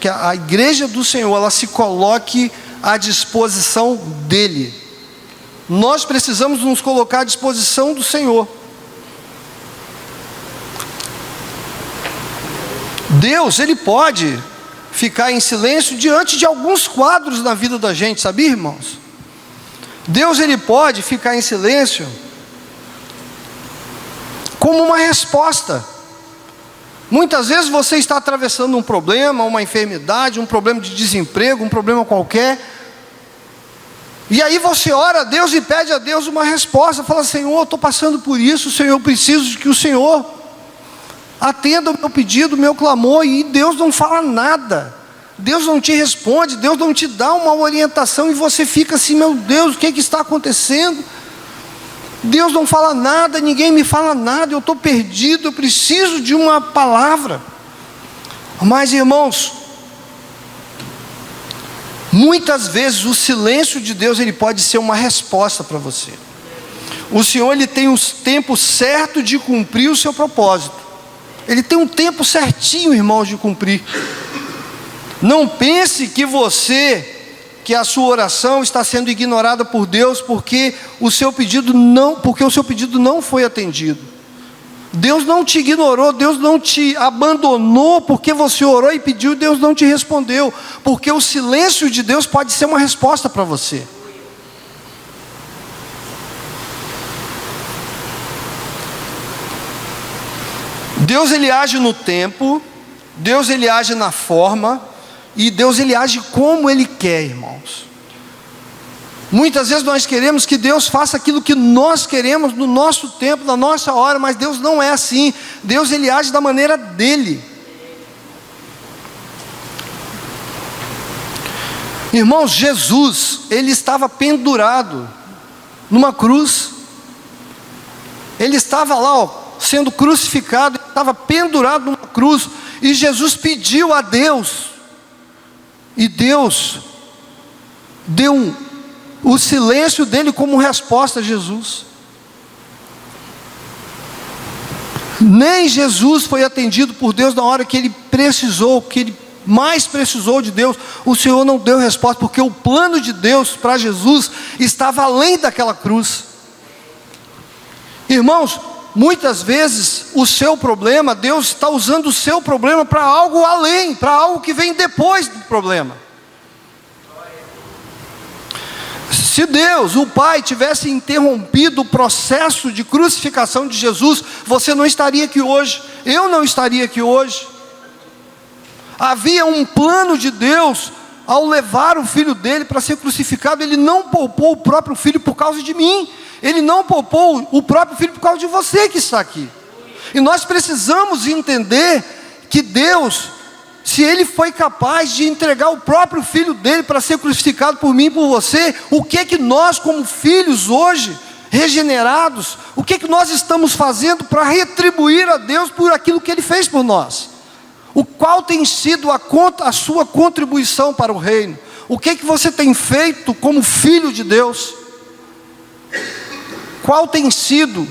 a igreja do Senhor, ela se coloque à disposição dele. Nós precisamos nos colocar à disposição do Senhor. Deus, Ele pode ficar em silêncio diante de alguns quadros na vida da gente, sabia, irmãos? Deus, Ele pode ficar em silêncio como uma resposta. Muitas vezes você está atravessando um problema, uma enfermidade, um problema de desemprego, um problema qualquer, e aí você ora a Deus e pede a Deus uma resposta. Fala: Senhor, eu estou passando por isso, Senhor, eu preciso de que o Senhor atenda o meu pedido, o meu clamor. E Deus não fala nada, Deus não te responde, Deus não te dá uma orientação, e você fica assim: meu Deus, o que está acontecendo? Deus não fala nada, ninguém me fala nada, eu estou perdido, eu preciso de uma palavra. Mas, irmãos, Muitas vezes o silêncio de Deus, ele pode ser uma resposta para você. O Senhor, ele tem o tempo certo de cumprir o seu propósito. Ele tem um tempo certinho, irmãos, de cumprir. Não pense que a sua oração está sendo ignorada por Deus porque o seu pedido não foi atendido. Deus não te ignorou, Deus não te abandonou porque você orou e pediu, Deus não te respondeu, porque o silêncio de Deus pode ser uma resposta para você. Deus, ele age no tempo, Deus, ele age na forma, e Deus, ele age como ele quer, irmãos. Muitas vezes nós queremos que Deus faça aquilo que nós queremos no nosso tempo, na nossa hora, mas Deus não é assim. Deus, ele age da maneira dele. Irmãos, Jesus, ele estava pendurado numa cruz. Ele estava lá, sendo crucificado, estava pendurado numa cruz, e Jesus pediu a Deus, e Deus deu o silêncio dele como resposta a Jesus. Nem Jesus foi atendido por Deus na hora que ele precisou, que ele mais precisou de Deus. O Senhor não deu resposta, porque o plano de Deus para Jesus estava além daquela cruz. Irmãos, muitas vezes o seu problema, Deus está usando o seu problema para algo além, para algo que vem depois do problema. Se Deus, o Pai, tivesse interrompido o processo de crucificação de Jesus, você não estaria aqui hoje, eu não estaria aqui hoje. Havia um plano de Deus ao levar o filho dele para ser crucificado. Ele não poupou o próprio filho por causa de mim, ele não poupou o próprio filho por causa de você que está aqui. E nós precisamos entender que Deus, se ele foi capaz de entregar o próprio filho dele para ser crucificado por mim e por você, o que é que nós, como filhos hoje, regenerados, o que é que nós estamos fazendo para retribuir a Deus por aquilo que ele fez por nós? O qual tem sido a sua contribuição para o reino? O que é que você tem feito como filho de Deus? Qual tem sido?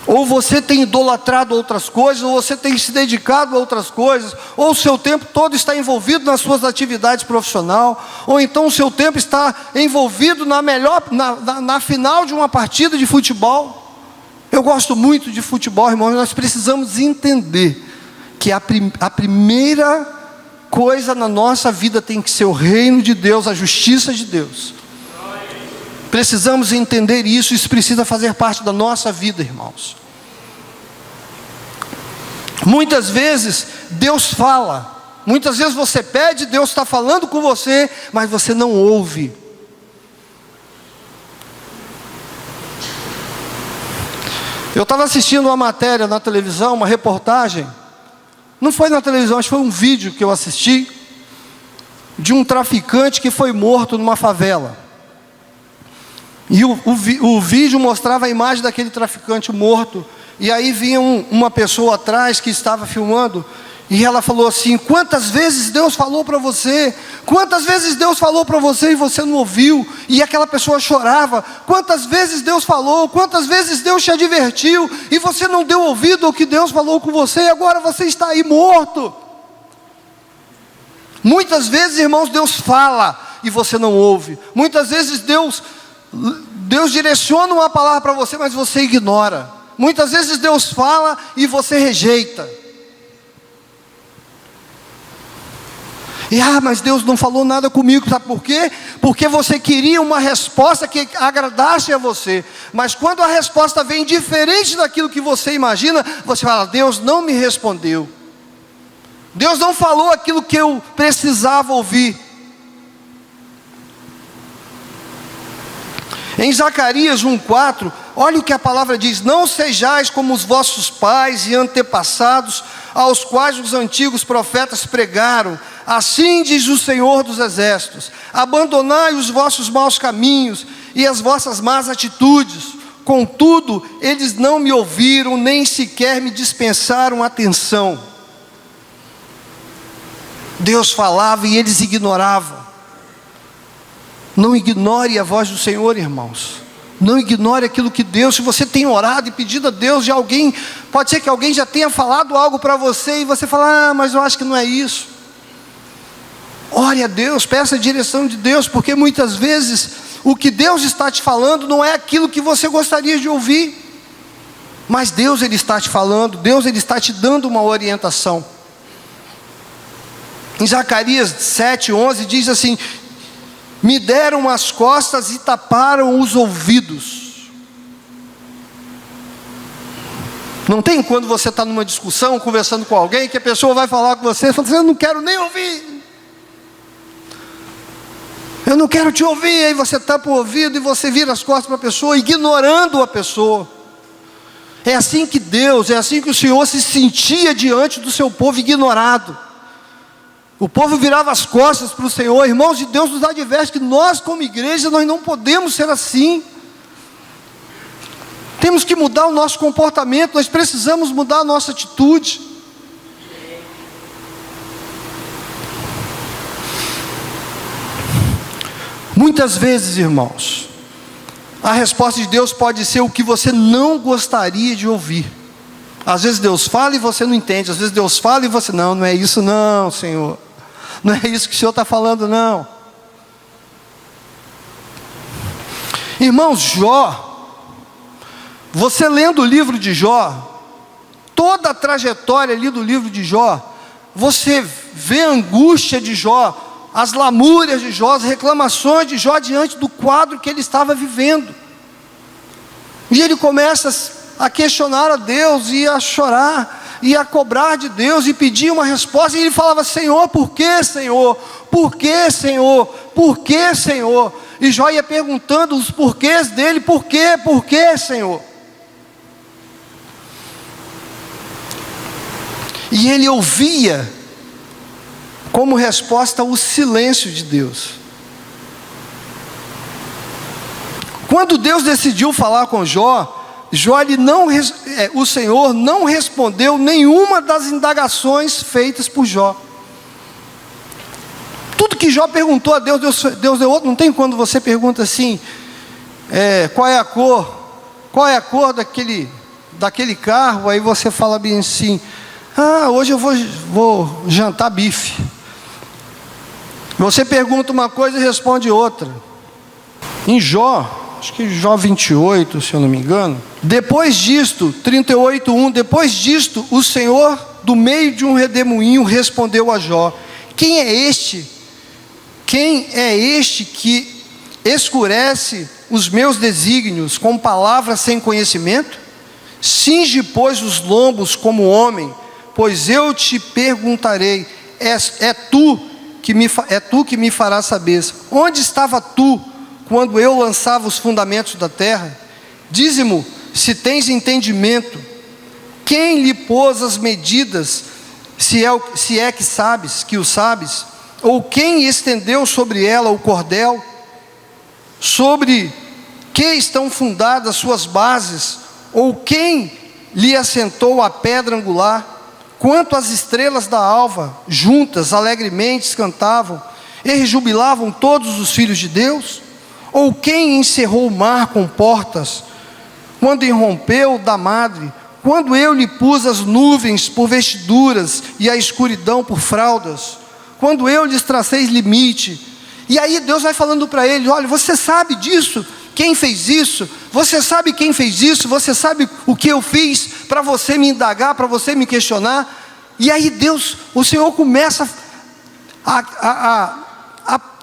Ou você tem idolatrado outras coisas, ou você tem se dedicado a outras coisas, ou o seu tempo todo está envolvido nas suas atividades profissionais, ou então o seu tempo está envolvido na final de uma partida de futebol. Eu gosto muito de futebol, irmãos. Nós precisamos entender que a primeira coisa na nossa vida tem que ser o reino de Deus, a justiça de Deus. Precisamos entender isso, isso precisa fazer parte da nossa vida, irmãos. Muitas vezes Deus fala, muitas vezes você pede, Deus está falando com você, mas você não ouve. Eu estava assistindo uma matéria na televisão, uma reportagem, não foi na televisão, acho que foi um vídeo que eu assisti, de um traficante que foi morto numa favela. E o vídeo mostrava a imagem daquele traficante morto. E aí vinha uma pessoa atrás que estava filmando, e ela falou assim: quantas vezes Deus falou para você? Quantas vezes Deus falou para você e você não ouviu? E aquela pessoa chorava: quantas vezes Deus falou? Quantas vezes Deus te advertiu e você não deu ouvido ao que Deus falou com você, e agora você está aí morto? Muitas vezes, irmãos, Deus fala e você não ouve. Muitas vezes Deus direciona uma palavra para você, mas você ignora. Muitas vezes Deus fala e você rejeita. E mas Deus não falou nada comigo, sabe por quê? Porque você queria uma resposta que agradasse a você. Mas quando a resposta vem diferente daquilo que você imagina, você fala: Deus não me respondeu. Deus não falou aquilo que eu precisava ouvir. Em Zacarias 1,4, olha o que a palavra diz: não sejais como os vossos pais e antepassados, aos quais os antigos profetas pregaram. Assim diz o Senhor dos Exércitos: abandonai os vossos maus caminhos e as vossas más atitudes. Contudo, eles não me ouviram, nem sequer me dispensaram atenção. Deus falava e eles ignoravam. Não ignore a voz do Senhor, irmãos. Não ignore aquilo que Deus, se você tem orado e pedido a Deus de alguém, pode ser que alguém já tenha falado algo para você e você fala, mas eu acho que não é isso. Ore a Deus, peça a direção de Deus, porque muitas vezes o que Deus está te falando não é aquilo que você gostaria de ouvir, mas Deus Ele está te falando, Deus Ele está te dando uma orientação. Em Zacarias 7:11 diz assim: me deram as costas e taparam os ouvidos. Não tem quando você está numa discussão, conversando com alguém, que a pessoa vai falar com você, falando assim, eu não quero nem ouvir. Eu não quero te ouvir. Aí você tapa o ouvido e você vira as costas para a pessoa, ignorando a pessoa. É assim que Deus, é assim que o Senhor se sentia diante do seu povo ignorado. O povo virava as costas para o Senhor. Irmãos, de Deus nos adverte que nós como igreja, nós não podemos ser assim. Temos que mudar o nosso comportamento, nós precisamos mudar a nossa atitude. Muitas vezes, irmãos, a resposta de Deus pode ser o que você não gostaria de ouvir. Às vezes Deus fala e você não entende. Às vezes Deus fala e você, não é isso não, Senhor. Não é isso que o Senhor está falando, não. Irmãos, Jó, você lendo o livro de Jó, toda a trajetória ali do livro de Jó, você vê a angústia de Jó, as lamúrias de Jó, as reclamações de Jó diante do quadro que ele estava vivendo. E ele começa a questionar a Deus e a chorar e a cobrar de Deus e pedir uma resposta. E ele falava, Senhor, por que, Senhor? Por que, Senhor? Por que, Senhor? E Jó ia perguntando os porquês dele, por que, Senhor? E ele ouvia como resposta o silêncio de Deus. Quando Deus decidiu falar com Jó, o Senhor não respondeu nenhuma das indagações feitas por Jó. Tudo que Jó perguntou a Deus, Deus deu outro. Não tem quando você pergunta assim, qual é a cor daquele carro, aí você fala bem assim, hoje eu vou jantar bife. Você pergunta uma coisa e responde outra. Em Jó, acho que Jó 28, se eu não me engano, depois disto, 38:1, depois disto, o Senhor, do meio de um redemoinho, respondeu a Jó, quem é este que escurece os meus desígnios com palavras sem conhecimento? Cinge, pois, os lombos como homem, pois eu te perguntarei, é tu que me farás saber, onde estava tu quando eu lançava os fundamentos da terra? Dize-mo, se tens entendimento, quem lhe pôs as medidas, se é que sabes, que o sabes, ou quem estendeu sobre ela o cordel, sobre que estão fundadas as suas bases, ou quem lhe assentou a pedra angular? Quanto às estrelas da alva, juntas alegremente cantavam, e rejubilavam todos os filhos de Deus? Ou quem encerrou o mar com portas, quando irrompeu da madre, quando eu lhe pus as nuvens por vestiduras e a escuridão por fraldas, quando eu lhes tracei limite? E aí Deus vai falando para ele, olha, você sabe disso? Quem fez isso? Você sabe quem fez isso? Você sabe o que eu fiz para você me indagar, para você me questionar? E aí o Senhor começa a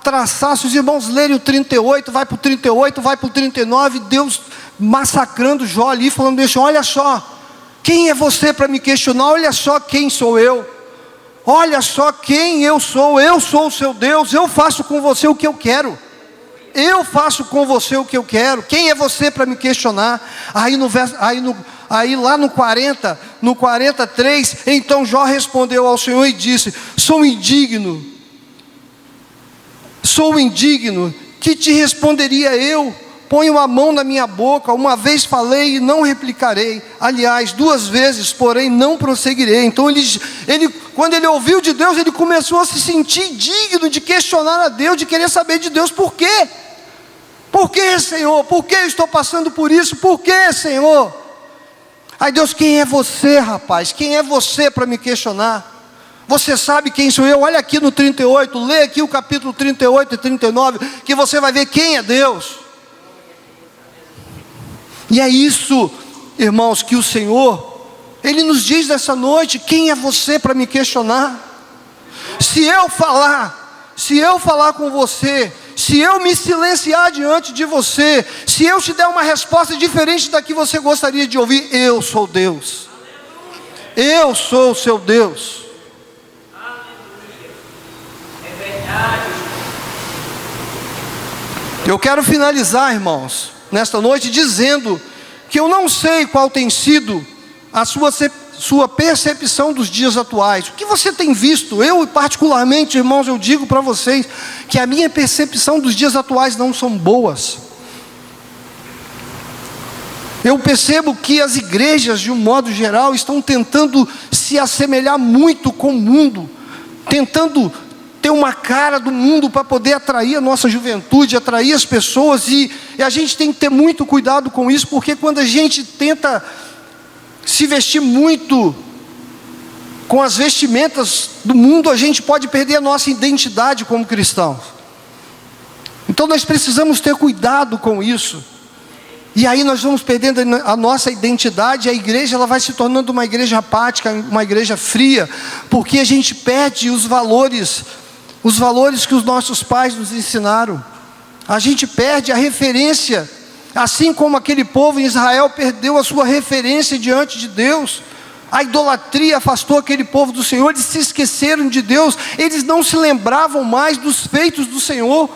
traçar. Se os irmãos lerem o 38, vai para o 38, vai para o 39, Deus massacrando Jó ali, falando, deixa, olha só, quem é você para me questionar? Olha só quem sou eu, olha só quem eu sou o seu Deus, eu faço com você o que eu quero. Eu faço com você o que eu quero. Quem é você para me questionar? Aí lá no 43, então Jó respondeu ao Senhor e disse, sou indigno, que te responderia eu? Ponho a mão na minha boca, uma vez falei e não replicarei, aliás, 2 vezes, porém não prosseguirei. Então ele quando ele ouviu de Deus, ele começou a se sentir digno de questionar a Deus, de querer saber de Deus por quê. Por que, Senhor? Por que eu estou passando por isso? Por que, Senhor? Aí Deus, quem é você, rapaz? Quem é você para me questionar? Você sabe quem sou eu? Olha aqui no 38, lê aqui o capítulo 38 e 39, que você vai ver quem é Deus. E é isso, irmãos, que o Senhor, Ele nos diz nessa noite: quem é você para me questionar? Se eu falar com você, se eu me silenciar diante de você, se eu te der uma resposta diferente da que você gostaria de ouvir, eu sou Deus. Eu sou o seu Deus. Eu quero finalizar, irmãos, nesta noite dizendo que eu não sei qual tem sido a sua percepção dos dias atuais. O que você tem visto? Eu particularmente, irmãos, eu digo para vocês que a minha percepção dos dias atuais não são boas. Eu percebo que as igrejas, de um modo geral, estão tentando se assemelhar muito com o mundo, tentando ter uma cara do mundo para poder atrair a nossa juventude, atrair as pessoas, e a gente tem que ter muito cuidado com isso, porque quando a gente tenta se vestir muito com as vestimentas do mundo, a gente pode perder a nossa identidade como cristãos. Então nós precisamos ter cuidado com isso, e aí nós vamos perdendo a nossa identidade. A igreja, ela vai se tornando uma igreja apática, uma igreja fria, porque a gente perde os valores que os nossos pais nos ensinaram. A gente perde a referência, assim como aquele povo em Israel perdeu a sua referência diante de Deus. A idolatria afastou aquele povo do Senhor, eles se esqueceram de Deus, eles não se lembravam mais dos feitos do Senhor.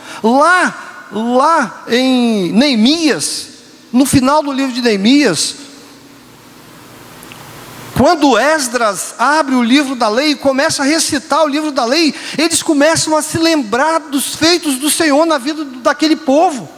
Lá em Neemias, no final do livro de Neemias, quando Esdras abre o livro da lei e começa a recitar o livro da lei, eles começam a se lembrar dos feitos do Senhor na vida daquele povo.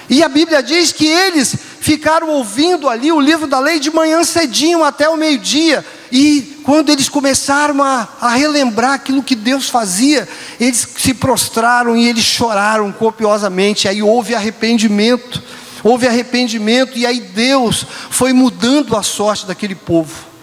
E a Bíblia diz que eles ficaram ouvindo ali o livro da lei de manhã cedinho até o meio-dia. E quando eles começaram a relembrar aquilo que Deus fazia, eles se prostraram e eles choraram copiosamente. Aí houve arrependimento, e aí Deus foi mudando a sorte daquele povo.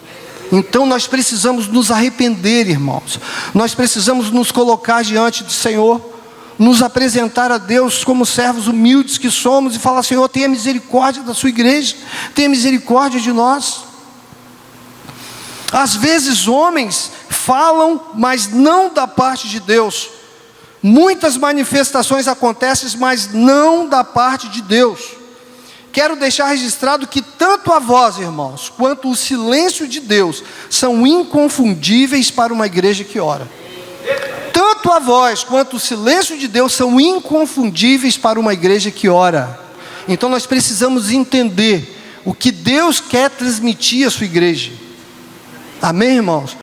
Então nós precisamos nos arrepender, irmãos. Nós precisamos nos colocar diante do Senhor, nos apresentar a Deus como servos humildes que somos, e falar: Senhor, tenha misericórdia da sua igreja, tenha misericórdia de nós. Às vezes homens falam, mas não da parte de Deus. Muitas manifestações acontecem, mas não da parte de Deus. Quero deixar registrado que tanto a voz, irmãos, quanto o silêncio de Deus são inconfundíveis para uma igreja que ora. Tanto a voz quanto o silêncio de Deus são inconfundíveis para uma igreja que ora. Então nós precisamos entender o que Deus quer transmitir à sua igreja. Amém, irmãos?